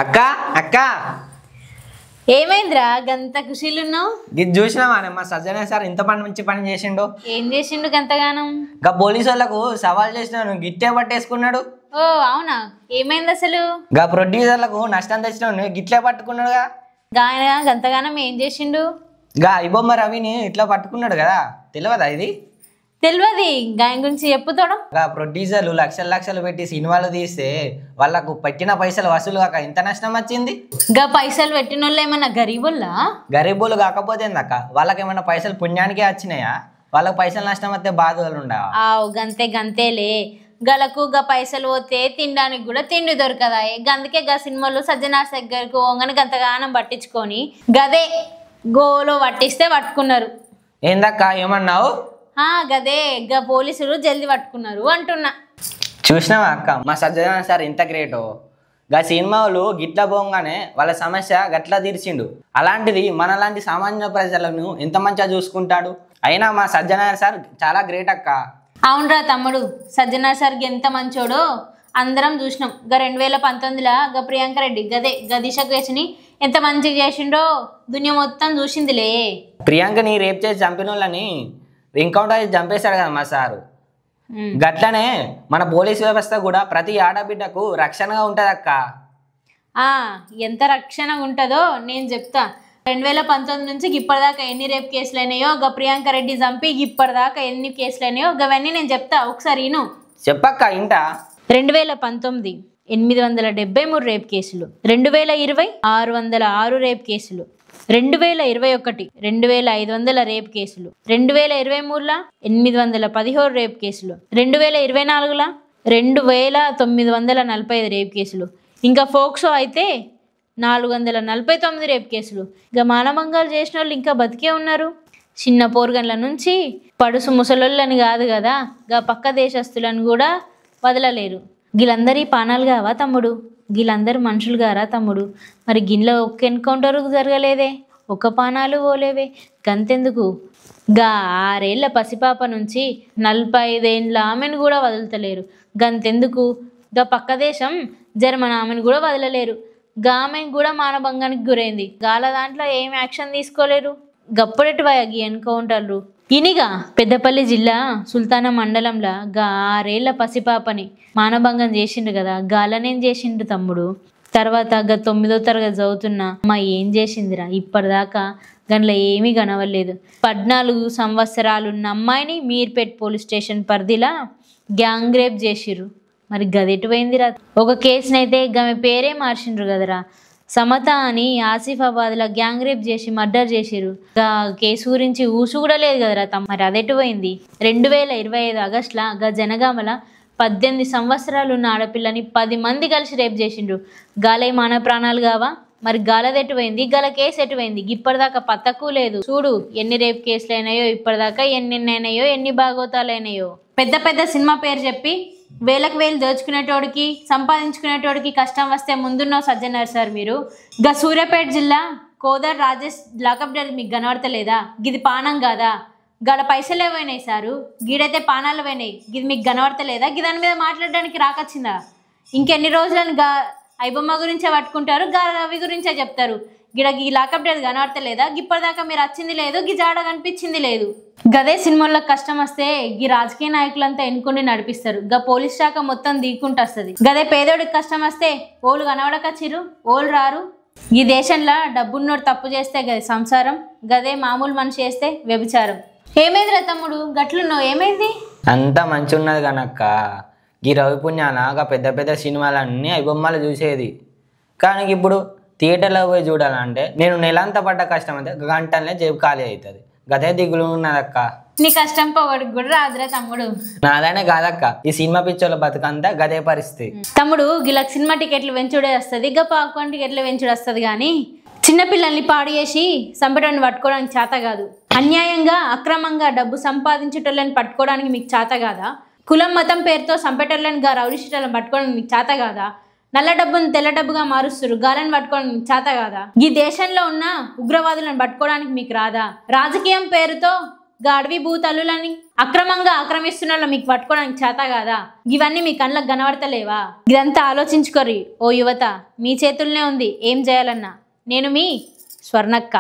అక్క అక్క ఏమైందిరా గంత ఖుషీలున్నావు? ఇది చూసినావా మా సజ్జన సార్ ఇంత మంచి పని చేసిండు. ఏం చేసిండు గంతగానం? ఇంకా పోలీసు వాళ్ళకు సవాల్ చేసినాను, గిట్టే పట్టేసుకున్నాడు. ఓ అవునా, ఏమైంది అసలు? గా ప్రొడ్యూసర్లకు నష్టం తెచ్చినాడు, గిట్లే పట్టుకున్నాడుగా. గాయన గంతగానం ఏం చేసిండు? గా ఇబొమ్మ రవిని ఇట్లా పట్టుకున్నాడు కదా, తెలియదా ఇది? తెలియదు, గాయం గురించి చెప్పుతాడు. గా ప్రొడ్యూసర్లు లక్షలు లక్షలు పెట్టి సినిమాలు తీస్తే వాళ్ళకు పెట్టిన పైసలు వసూలు కాక ఇంత నష్టం వచ్చింది. గా పైసలు పెట్టిన వాళ్ళు ఏమన్నా గరీబుల్లా? గరీబులు కాకపోతే అక్క, వాళ్ళకి ఏమన్నా పైసలు పుణ్యానికే వచ్చినాయా? వాళ్ళకి పైసలు నష్టం వస్తే బాధలు ఉండవా? ఆవు గంతేలే, గలకు గా పైసలు పోతే తినడానికి కూడా తిండి దొరకదా. గందుకే గా సినిమాలు సజ్జనార్ దగ్గరకు పోగానే గంతగానం పట్టించుకొని గదే గోలో పట్టిస్తే పట్టుకున్నారు. ఏందక్క ఏమన్నావు? గదే గా పోలీసులు జల్దీ పట్టుకున్నారు అంటున్నా. చూసినావా అక్క, మా సజ్జన సార్ ఇంత గ్రేటో. గా సినిమా వాళ్ళు గిట్ల పోగానే వాళ్ళ సమస్య గట్లా తీర్చిండు. అలాంటిది మనలాంటి సామాన్య ప్రజలను ఎంత మంచిగా చూసుకుంటాడు. అయినా మా సజ్జన సార్ చాలా గ్రేట్ అక్క. అవునరా తమ్ముడు, సజ్జనార్ సార్ ఎంత మంచోడో అందరం చూసినాం. గా 2019లా గా ప్రియాంక రెడ్డి గదే గా దిశ కేసుని ఎంత మంచిగా చేసిండో దునియా మొత్తం చూసిందిలే. ప్రియాంకని రేప్ చేసి చంపిన వాళ్ళని ఎన్కౌంటర్ చేసి చంపేశాడు కదా మా సారు. గట్లనే మన పోలీస్ వ్యవస్థ కూడా ప్రతి ఆడబిడ్డకు రక్షణగా ఉంటది అక్క. ఎంత రక్షణ ఉంటుందో నేను చెప్తా. 2019 నుంచి ఇప్పటిదాకా ఎన్ని రేప్ కేసులు అయినాయో, గా ప్రియాంక రెడ్డి చంపి ఇప్పటిదాకా ఎన్ని కేసులు అయినాయో గవన్నీ నేను చెప్తా, ఒకసారి విను. చెప్పక్క ఇంట. 2019 873 రేప్ కేసులు, 2020 606 రేప్ కేసులు, 2021 2500 రేప్ కేసులు, 2023లా 817 రేప్ కేసులు, 2024లా 2945 రేప్ కేసులు, ఇంకా ఫోక్సో అయితే 449 రేప్ కేసులు. ఇక మానభంగాలు చేసిన వాళ్ళు ఇంకా బతికే ఉన్నారు. చిన్న పోర్గన్ల నుంచి పడుసు ముసలోళ్ళని కాదు కదా, గా పక్క దేశస్తులను కూడా వదలలేరు. వీళ్ళందరి పానాలు కావా తమ్ముడు? వీళ్ళందరూ మనుషులు గారా తమ్ముడు? మరి గిన్నెలో ఒక్క ఎన్కౌంటర్ జరగలేదే, ఒక్క పానాలు పోలేవే, గంతెందుకు? గా 6 ఏళ్ల పసిపాప నుంచి 45 ఏళ్ళ ఆమెను కూడా వదులుతలేరు, గంతెందుకు? గా పక్క దేశం జర్మన్ ఆమెను కూడా వదలలేరు, గా ఆమెను కూడా మానభంగానికి గురైంది, గాల దాంట్లో ఏం యాక్షన్ తీసుకోలేరు. గప్పుడెటువా గీ ఎన్కౌంటర్లు? ఇనిగా పెద్దపల్లి జిల్లా సుల్తానా మండలంలో గా 6 ఏళ్ల పసిపాపని మానభంగం చేసిండు కదా, గాలనేం చేసిండు తమ్ముడు? తర్వాత గా 9వ తరగతి చదువుతున్న అమ్మాయి ఏం చేసిందిరా? ఇప్పటిదాకా గంట్లో ఏమీ కనవలేదు. 14 సంవత్సరాలున్న అమ్మాయిని మీర్పేట్ పోలీస్ స్టేషన్ పరిధిలా గ్యాంగ్ రేప్ చేసిర్రు. మరి గదెటుపోయిందిరా? ఒక కేసునైతే గమె పేరే మార్చిండ్రు కదరా, సమత అని ఆసిఫాబాద్లో గ్యాంగ్ రేప్ చేసి మర్డర్ చేసిర్రు. గా కేసు గురించి ఊసు కూడా లేదు కదరా తమ్మ. మరి అదెటుపోయింది? 2025 ఆగస్టులో గా జనగామల 18 సంవత్సరాలు ఉన్న ఆడపిల్లని 10 మంది కలిసి రేప్ చేసిండ్రు. గాలై మానవ ప్రాణాలు కావా? మరి గాలదెటుపోయింది? గల కేసు ఎటుపోయింది? ఇప్పటిదాకా పత్తకు లేదు. చూడు ఎన్ని రేప్ కేసులు అయినాయో, ఇప్పటిదాకా ఎన్ని అయినాయో, ఎన్ని భాగవతాలు అయినాయో. పెద్ద పెద్ద సినిమా పేరు చెప్పి వేలకు వేలు దోచుకునేటోడికి, సంపాదించుకునేటోడికి కష్టం వస్తే ముందున్నావు సజ్జనార్ సార్ మీరు. గా సూర్యాపేట జిల్లా కోదర్ రాజేష్ లాకప్ డెత్ మీకు కనబడతలేదా? గిది పానం కాదా? గడ పైసలే పోయినాయి సారు, గీడైతే పానాలు పోయినాయి, గిది మీకు కనబడతలేదా? దాని మీద మాట్లాడడానికి రాకొచ్చిందా? ఇంకెన్ని రోజులను గా ఐబొమ్మ గురించే పట్టుకుంటారు, గా రవి గురించే చెప్తారు. గిడ గీ లాకప్ డెత్ కనబడతలేదా? ఇప్పటిదాకా మీరు వచ్చింది లేదు, గి జాడ కనిపించింది లేదు. గదే సినిమాల్లో కష్టం వస్తే గీ రాజకీయ నాయకులంతా ఎన్నుకొని నడిపిస్తారు, గా పోలీస్ శాఖ మొత్తం దిక్కుంటూ వస్తుంది. గదే పేదోడికి కష్టం వస్తే ఓళ్ళు కనబడకచ్చిరు, ఓళ్ళు రారు. ఈ దేశంలో డబ్బున్నోడు తప్పు చేస్తే గది సంసారం, గదే మామూలు మనిషి చేస్తే వ్యభిచారం. ఏమైందిరా తమ్ముడు గట్లున్నావు, ఏమైంది? అంతా మంచి ఉన్నది కనక్క. ఈ రవి పుణ్యాన పెద్ద పెద్ద సినిమాలన్నీ ఐబొమ్మలు చూసేది. కానీ ఇప్పుడు థియేటర్లో పోయి చూడాలంటే నేను నెలంతా పడ్డ కష్టం అయితే గంటలనే జేబు ఖాళీ అవుతుంది. గదే దిగులు ఉన్నదక్క. నీ కష్టం పోగొడికి కూడా రాదురా తమ్ముడు. నాదనే కాదక్క, ఈ సినిమా పిక్చర్ల బతుకంతా గదే పరిస్థితి. తమ్ముడు గిలక్ సినిమా టికెట్లు వెంచుడే వస్తుంది, గా పాప్కార్న్ టికెట్లు వెంచుడు వస్తుంది. కానీ చిన్నపిల్లల్ని పాడు చేసి సంపేటోని పట్టుకోవడానికి చేత కాదు. అన్యాయంగా అక్రమంగా డబ్బు సంపాదించేటోళ్ళని పట్టుకోవడానికి మీకు చేత కాదా? కులం మతం పేరుతో సంపేటోళ్ళని గా రౌడీషీటోళ్ళని పట్టుకోవడానికి మీకు చేత కాదా? నల్ల డబ్బును తెల్ల డబ్బుగా మారుస్తారు, గాలని పట్టుకోవడానికి మీకు చేత కాదా? ఈ దేశంలో ఉన్న ఉగ్రవాదులను పట్టుకోవడానికి మీకు రాదా? రాజకీయం పేరుతో గాడివి భూతల్లులని అక్రమంగా ఆక్రమిస్తున్న వాళ్ళు మీకు పట్టుకోవడానికి చేత కాదా? ఇవన్నీ మీ కళ్ళకు కనబడతలేవా? ఇదంతా ఆలోచించుకోరి ఓ యువత, మీ చేతుల్లోనే ఉంది ఏం చేయాలన్నా. నేను మీ స్వర్ణక్క.